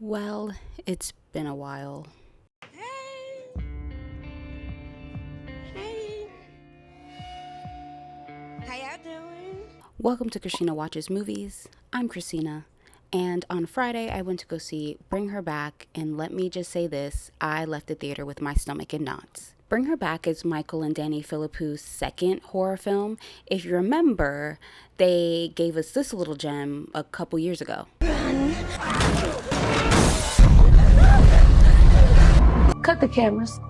Well, it's been a while. Hey, hey, how y'all doing? Welcome to Christina Watches Movies. I'm Christina, and on Friday I went to go see Bring Her Back, and let me just say this, I left the theater with my stomach in knots. Bring Her Back is Michael and Danny Philippou's second horror film. If you remember, they gave us this little gem a couple years ago. Cut the cameras.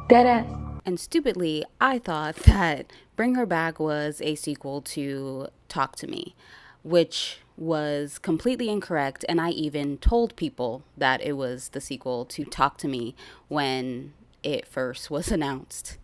Dead ass. And stupidly, I thought that Bring Her Back was a sequel to Talk to Me, which was completely incorrect. And I even told people that it was the sequel to Talk to Me when it first was announced.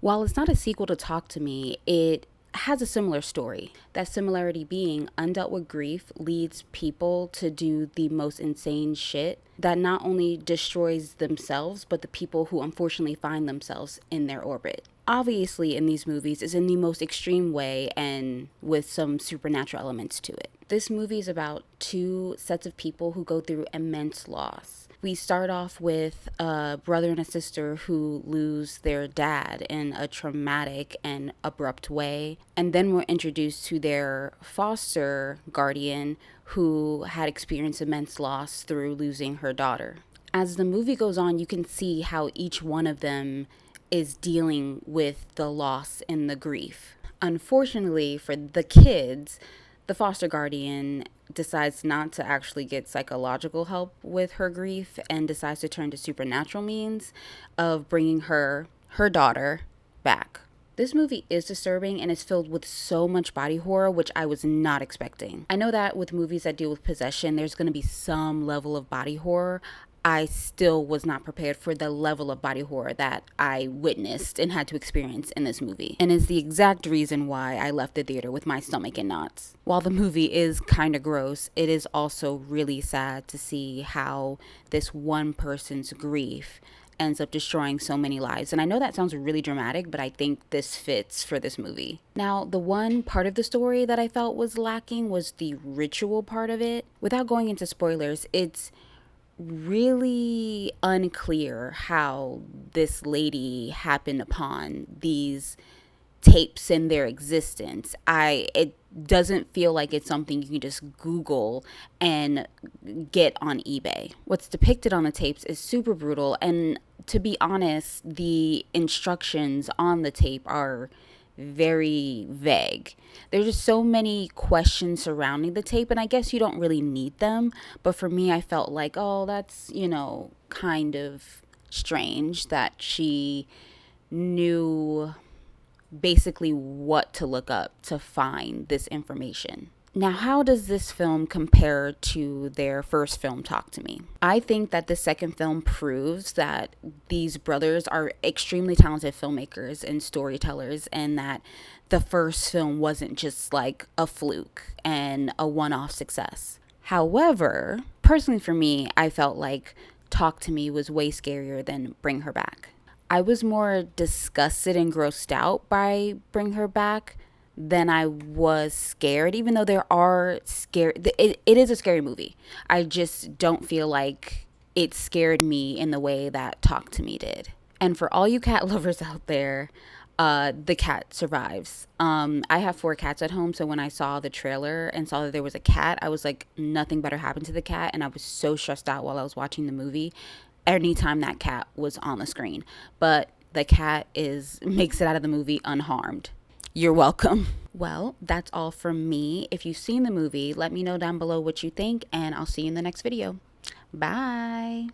While it's not a sequel to Talk to Me, it has a similar story. That similarity being undealt with grief leads people to do the most insane shit that not only destroys themselves, but the people who unfortunately find themselves in their orbit. Obviously, in these movies, is in the most extreme way and with some supernatural elements to it. This movie is about two sets of people who go through immense loss. We start off with a brother and a sister who lose their dad in a traumatic and abrupt way. And then we're introduced to their foster guardian who had experienced immense loss through losing her daughter. As the movie goes on, you can see how each one of them is dealing with the loss and the grief. Unfortunately for the kids, the foster guardian decides not to actually get psychological help with her grief and decides to turn to supernatural means of bringing her daughter back. This movie is disturbing and is filled with so much body horror, which I was not expecting. I know that with movies that deal with possession, there's going to be some level of body horror. I still was not prepared for the level of body horror that I witnessed and had to experience in this movie. And is the exact reason why I left the theater with my stomach in knots. While the movie is kind of gross, it is also really sad to see how this one person's grief ends up destroying so many lives. And I know that sounds really dramatic, but I think this fits for this movie. Now, the one part of the story that I felt was lacking was the ritual part of it. Without going into spoilers, it's really unclear how this lady happened upon these tapes in their existence. It doesn't feel like it's something you can just Google and get on eBay. What's depicted on the tapes is super brutal, and to be honest, the instructions on the tape are very vague. There's just so many questions surrounding the tape, and I guess you don't really need them, but for me, I felt like, oh, that's, kind of strange that she knew basically what to look up to find this information. Now, how does this film compare to their first film, Talk to Me? I think that the second film proves that these brothers are extremely talented filmmakers and storytellers, and that the first film wasn't just like a fluke and a one-off success. However, personally for me, I felt like Talk to Me was way scarier than Bring Her Back. I was more disgusted and grossed out by Bring Her Back than I was scared, even though there are it is a scary movie. I just don't feel like it scared me in the way that Talk to Me did. And for all you cat lovers out there, the cat survives. I have 4 cats at home, so when I saw the trailer and saw that there was a cat, I was like, nothing better happened to the cat, and I was so stressed out while I was watching the movie anytime that cat was on the screen. But the cat makes it out of the movie unharmed. You're welcome. Well, that's all from me. If you've seen the movie, let me know down below what you think, and I'll see you in the next video. Bye.